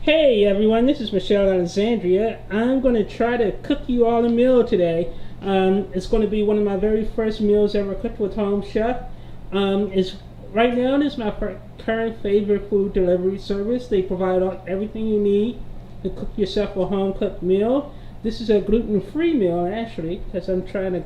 Hey everyone, this is Michelle Alexandria. I'm going to try to cook you all a meal today. It's going to be one of my very first meals ever cooked with Home Chef. It's right now it is my current favorite food delivery service. They provide everything you need to cook yourself a home cooked meal. This is a gluten-free meal actually, because I'm trying to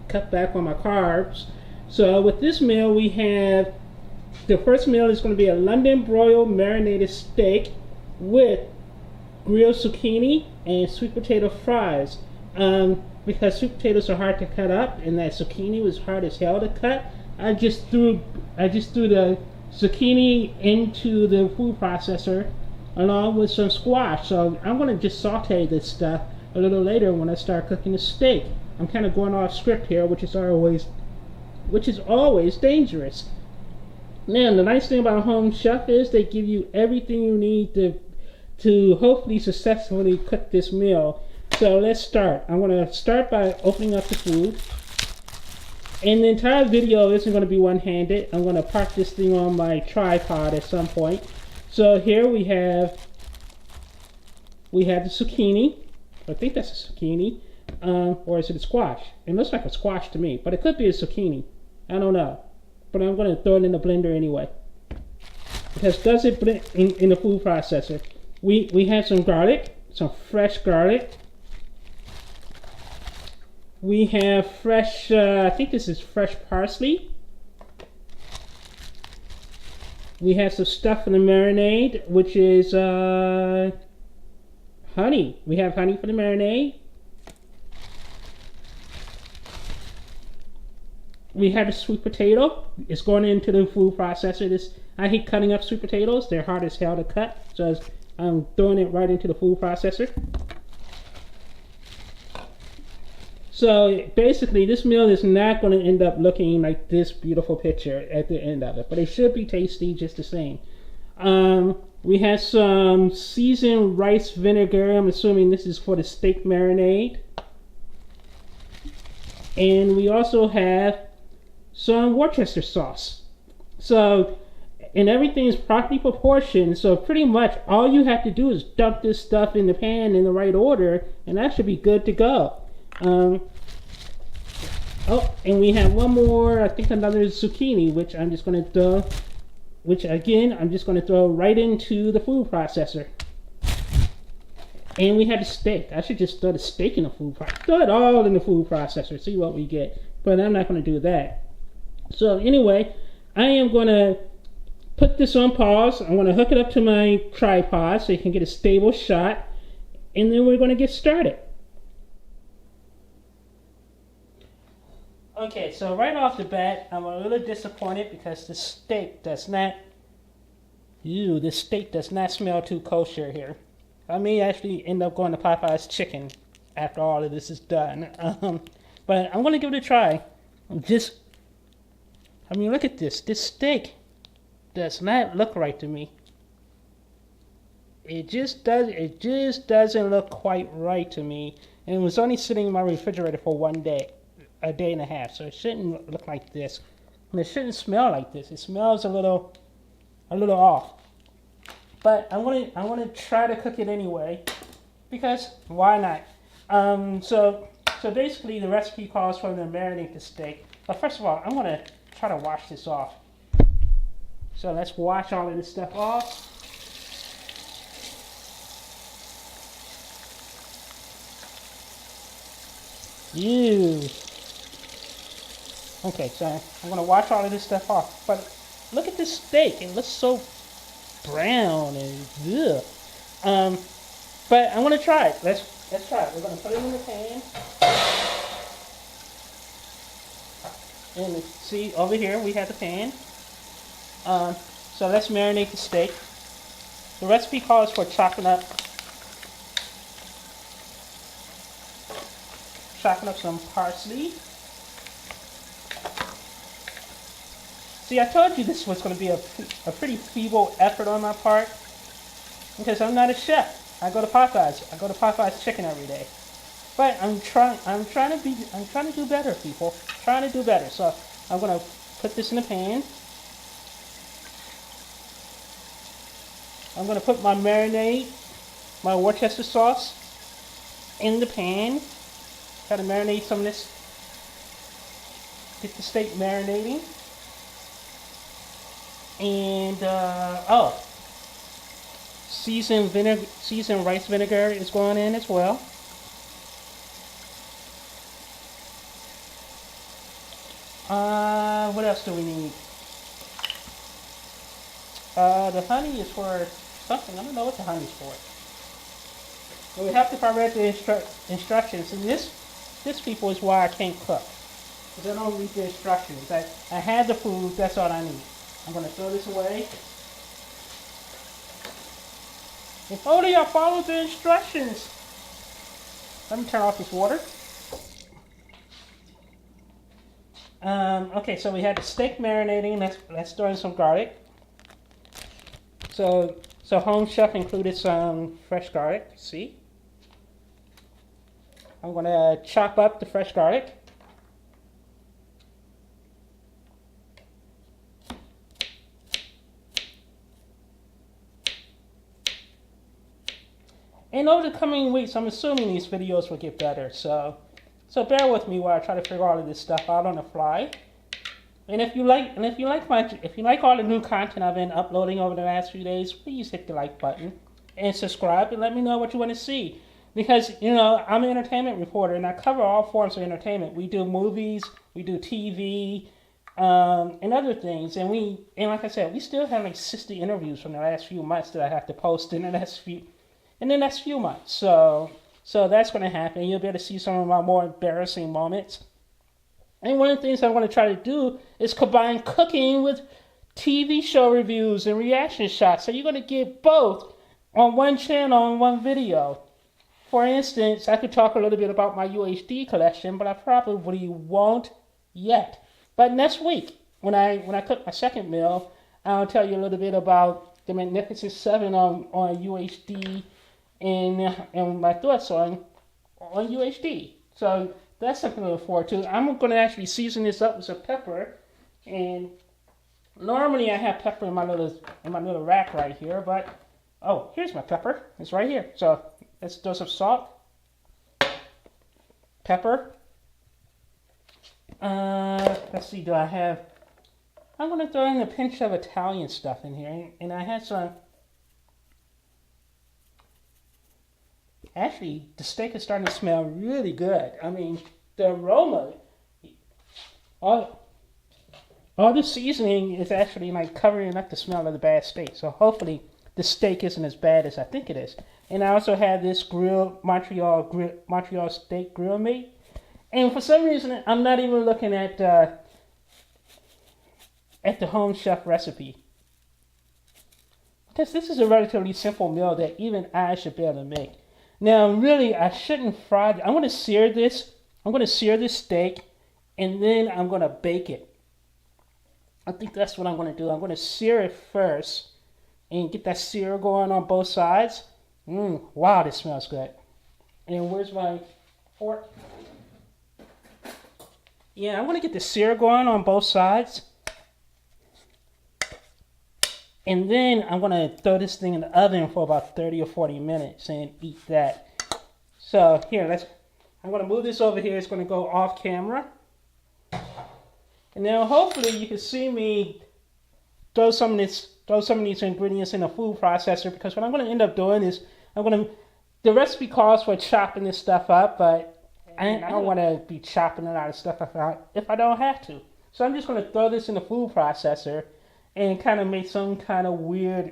cut back on my carbs. So with this meal, we have the first meal is going to be a London broil marinated steak with grilled zucchini and sweet potato fries. Because sweet potatoes are hard to cut up and that zucchini was hard as hell to cut, I just threw the zucchini into the food processor along with some squash. So I'm going to just saute this stuff a little later when I start cooking the steak. I'm kind of going off script here, which is always dangerous. Now, the nice thing about Home Chef is they give you everything you need to hopefully successfully cook this meal. So let's start. I'm going to start by opening up the food. And the entire video isn't going to be one-handed. I'm going to park this thing on my tripod at some point. So here we have the zucchini. I think that's a zucchini. Or is it a squash? It looks like a squash to me, but it could be a zucchini. I don't know. But I'm going to throw it in the blender anyway. Because does it blend in the food processor? We have some garlic, some fresh garlic. We have fresh, I think this is fresh parsley. We have some stuff in the marinade, which is honey. We have honey for the marinade. We have a sweet potato. It's going into the food processor. I hate cutting up sweet potatoes. They're hard as hell to cut. So I'm throwing it right into the food processor. So basically, this meal is not going to end up looking like this beautiful picture at the end of it. But it should be tasty just the same. We have some seasoned rice vinegar. I'm assuming this is for the steak marinade. And we also have some Worcester sauce. So, and everything is properly proportioned. So pretty much all you have to do is dump this stuff in the pan in the right order, and that should be good to go. Oh, and we have one more, I think another zucchini, which I'm just going to throw, I'm just going to throw right into the food processor. And we have the steak. I should just throw the steak in the food processor. Throw it all in the food processor, see what we get. But I'm not going to do that. So anyway, I am going to put this on pause. I'm going to hook it up to my tripod so you can get a stable shot. And then we're going to get started. Okay, so right off the bat, I'm a little disappointed because the steak does not smell too kosher here. I may actually end up going to Popeye's chicken after all of this is done. But I'm going to give it a try. Look at this. This steak does not look right to me. It just doesn't look quite right to me. And it was only sitting in my refrigerator for a day and a half. So it shouldn't look like this. And it shouldn't smell like this. It smells a little off. But I'm gonna try to cook it anyway, because why not? So basically the recipe calls for them to marinate the steak. But first of all, I'm gonna try to wash this off. So let's wash all of this stuff off. Ew. Okay, so I'm gonna wash all of this stuff off. But look at this steak. It looks so brown and ugh. But I'm gonna try it. Let's try it. We're gonna put it in the pan. And see over here we have the pan. So let's marinate the steak. The recipe calls for chopping up some parsley. See, I told you this was going to be a pretty feeble effort on my part, because I'm not a chef. I go to Popeye's chicken every day. But I'm trying to do better, people. Trying to do better. So I'm going to put this in the pan. I'm going to put my marinade, my Worcester sauce, in the pan. Try to marinate some of this. Get the steak marinating. And, seasoned rice vinegar is going in as well. What else do we need? The honey is for something. I don't know what the honey's for. But we have to, if I read the instructions, and this people is why I can't cook. Because I don't read the instructions. I had the food, that's all I need. I'm going to throw this away. If only I followed the instructions. Let me turn off this water. Okay, so we had the steak marinating. Let's throw in some garlic. So Home Chef included some fresh garlic. See? I'm going to chop up the fresh garlic. And over the coming weeks, I'm assuming these videos will get better. So bear with me while I try to figure all of this stuff out on the fly. And if you like all the new content I've been uploading over the last few days, please hit the like button and subscribe and let me know what you want to see. Because, you know, I'm an entertainment reporter and I cover all forms of entertainment. We do movies, we do TV, and other things. And like I said, we still have like 60 interviews from the last few months that I have to post in the next few months. So that's going to happen. You'll be able to see some of my more embarrassing moments. And one of the things I'm going to try to do is combine cooking with TV show reviews and reaction shots. So you're going to get both on one channel and one video. For instance, I could talk a little bit about my UHD collection, but I probably won't yet. But next week, when I cook my second meal, I'll tell you a little bit about the Magnificent 7 on UHD and my thoughts on UHD. So that's something to look forward to. I'm going to actually season this up with some pepper, and normally I have pepper in my little rack right here, but oh, here's my pepper. It's right here. So let's throw some salt, pepper. Let's see. I'm going to throw in a pinch of Italian stuff in here, and I had some. Actually, the steak is starting to smell really good. I mean, the aroma, all the seasoning is actually like covering up the smell of the bad steak. So hopefully the steak isn't as bad as I think it is. And I also have this Montreal steak grill meat. And for some reason, I'm not even looking at the Home Chef recipe. Because this is a relatively simple meal that even I should be able to make. Now, really, I shouldn't fry it. I'm going to sear this. I'm going to sear this steak, and then I'm going to bake it. I think that's what I'm going to do. I'm going to sear it first and get that sear going on both sides. Wow, this smells good. And where's my fork? Yeah, I'm going to get the sear going on both sides. And then I'm going to throw this thing in the oven for about 30 or 40 minutes and eat that. So here, I'm going to move this over here. It's going to go off camera. And now hopefully you can see me throw some of these ingredients in a food processor, because what I'm going to end up doing is the recipe calls for chopping this stuff up, but I don't want to be chopping a lot of stuff if I don't have to. So I'm just going to throw this in the food processor and kind of make some kind of weird,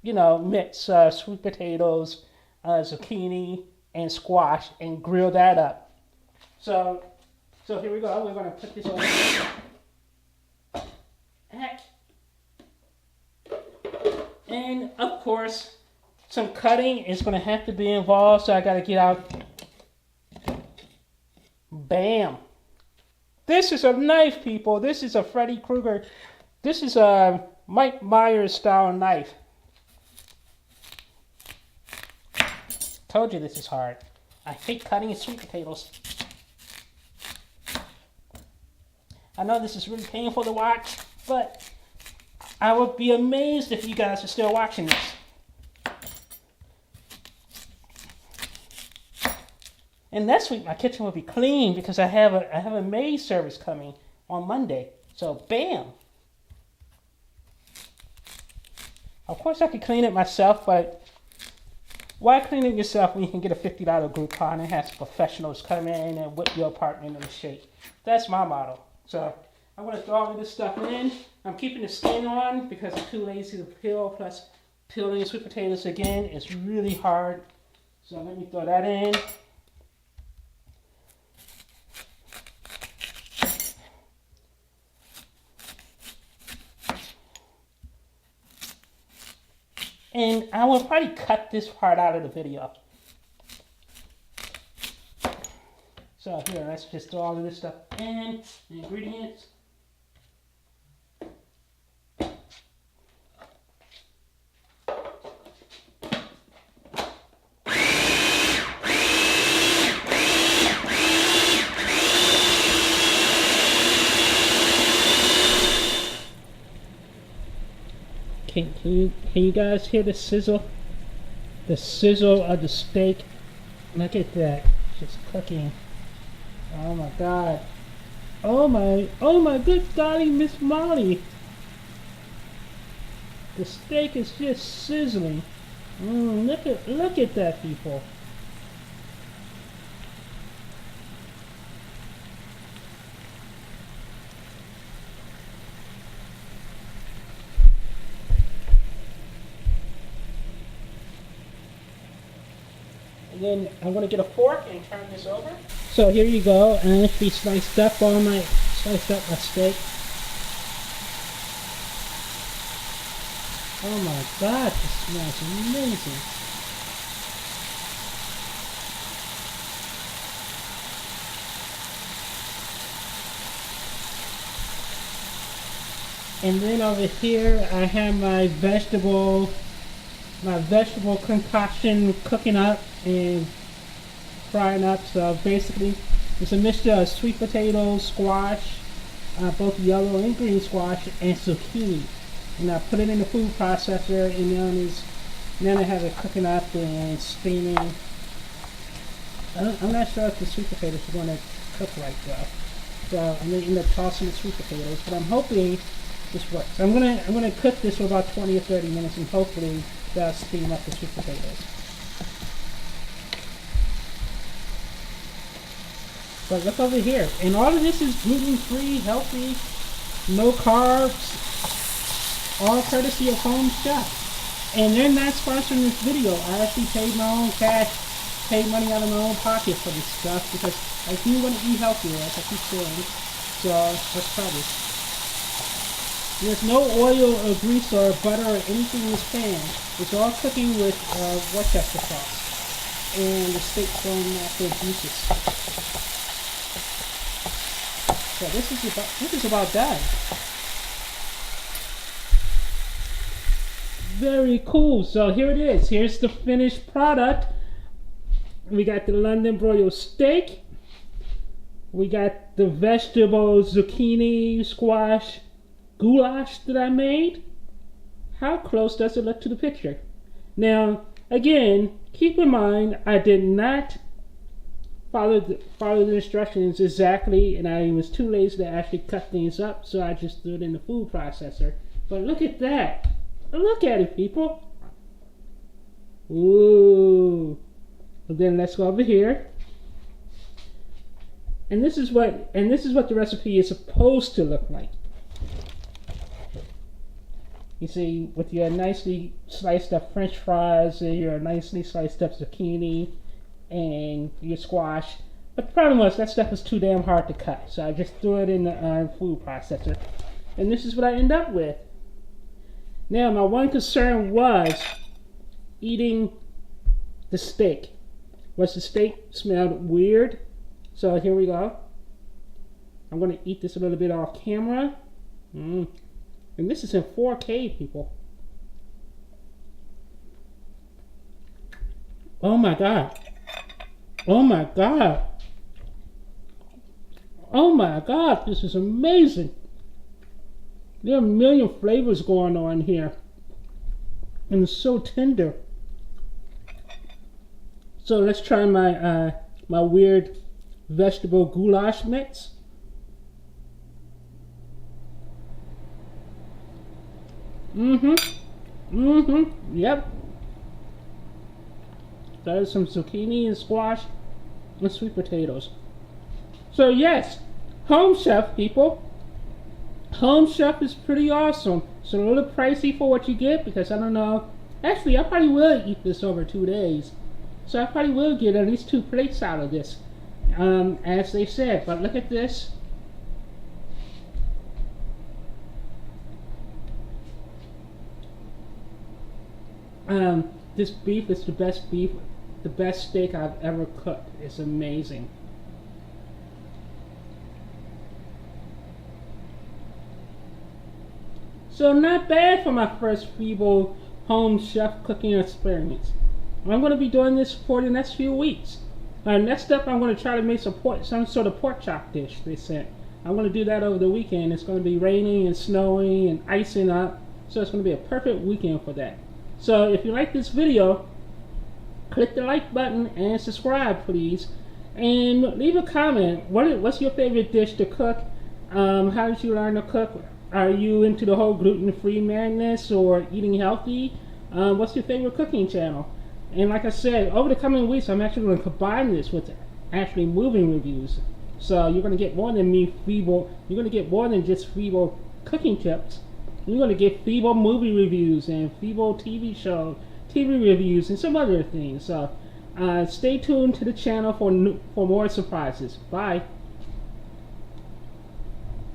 mix, sweet potatoes, zucchini, and squash, and grill that up. So here we go. We're going to put this on. And of course, some cutting is going to have to be involved, so I got to get out. Bam! This is a knife, people. This is a Freddy Krueger. This is a Mike Myers style knife. Told you this is hard. I hate cutting sweet potatoes. I know this is really painful to watch, but I would be amazed if you guys are still watching this. And next week my kitchen will be clean because I have a maid service coming on Monday. So bam. Of course I could clean it myself, but why clean it yourself when you can get a $50 Groupon and have professionals come in and whip your apartment into shape? That's my motto. So I'm going to throw all of this stuff in. I'm keeping the skin on because I'm too lazy to peel. Plus, peeling sweet potatoes again is really hard. So let me throw that in. And I will probably cut this part out of the video. So here, let's just throw all of this stuff in, the ingredients. Can you guys hear the sizzle? The sizzle of the steak. Look at that. Just cooking. Oh my God. Oh my good golly, Miss Molly. The steak is just sizzling. Look at that, people. And then I'm going to get a fork and turn this over. So here you go, and if we sliced up my steak. Oh my God, this smells amazing. And then over here I have my vegetable concoction cooking up and frying up. So basically it's a mixture of sweet potatoes, squash, both yellow and green squash, and zucchini. And I put it in the food processor, and then I have it cooking up and steaming. I'm not sure if the sweet potatoes are going to cook right though. So I'm going to end up tossing the sweet potatoes, but I'm hoping this works. I'm gonna cook this for about 20 or 30 minutes, and hopefully that'll steam up the sweet potatoes. But look over here, and all of this is gluten-free, healthy, no carbs, all courtesy of Home Chef. And they're not sponsoring this video. I actually paid my own cash, paid money out of my own pocket for this stuff because I do want to eat healthier, as I keep saying. So let's try this. There's no oil or grease or butter or anything in this pan. It's all cooking with Worcester sauce and the steak's own natural juices. So this is about done. Very cool. So here it is. Here's the finished product. We got the London broil steak. We got the vegetables, zucchini, squash, goulash that I made. How close does it look to the picture? Now, again, keep in mind I did not follow the instructions exactly, and I was too lazy to actually cut things up, so I just threw it in the food processor. But look at that. Look at it, people. Ooh. And then let's go over here. And this is what the recipe is supposed to look like. You see, with your nicely sliced up French fries and your nicely sliced up zucchini and your squash. But the problem was that stuff was too damn hard to cut, so I just threw it in the food processor. And this is what I end up with. Now, my one concern was eating the steak. Was the steak smelled weird? So here we go. I'm going to eat this a little bit off camera. And this is in 4K, people. Oh my God. Oh my God. Oh my God, this is amazing. There are a million flavors going on here. And it's so tender. So let's try my my weird vegetable goulash mix. Yep. That is some zucchini and squash and sweet potatoes. So yes, Home Chef, people. Home Chef is pretty awesome. It's a little pricey for what you get because I don't know. Actually, I probably will eat this over 2 days. So I probably will get at least 2 plates out of this, as they said. But look at this. This beef is the best steak I've ever cooked. It's amazing. So not bad for my first feeble home chef cooking experience. I'm going to be doing this for the next few weeks. Next up, I'm going to try to make some sort of pork chop dish they sent. I'm going to do that over the weekend. It's going to be raining and snowing and icing up, so it's going to be a perfect weekend for that. So if you like this video, click the like button and subscribe, please. And leave a comment. What's your favorite dish to cook? How did you learn to cook? Are you into the whole gluten-free madness or eating healthy? What's your favorite cooking channel? And like I said, over the coming weeks, I'm actually going to combine this with actually movie reviews. So you're going to get more than me feeble. You're going to get more than just feeble cooking tips. You're going to get feeble movie reviews and feeble TV reviews and some other things. So stay tuned to the channel for more surprises. Bye.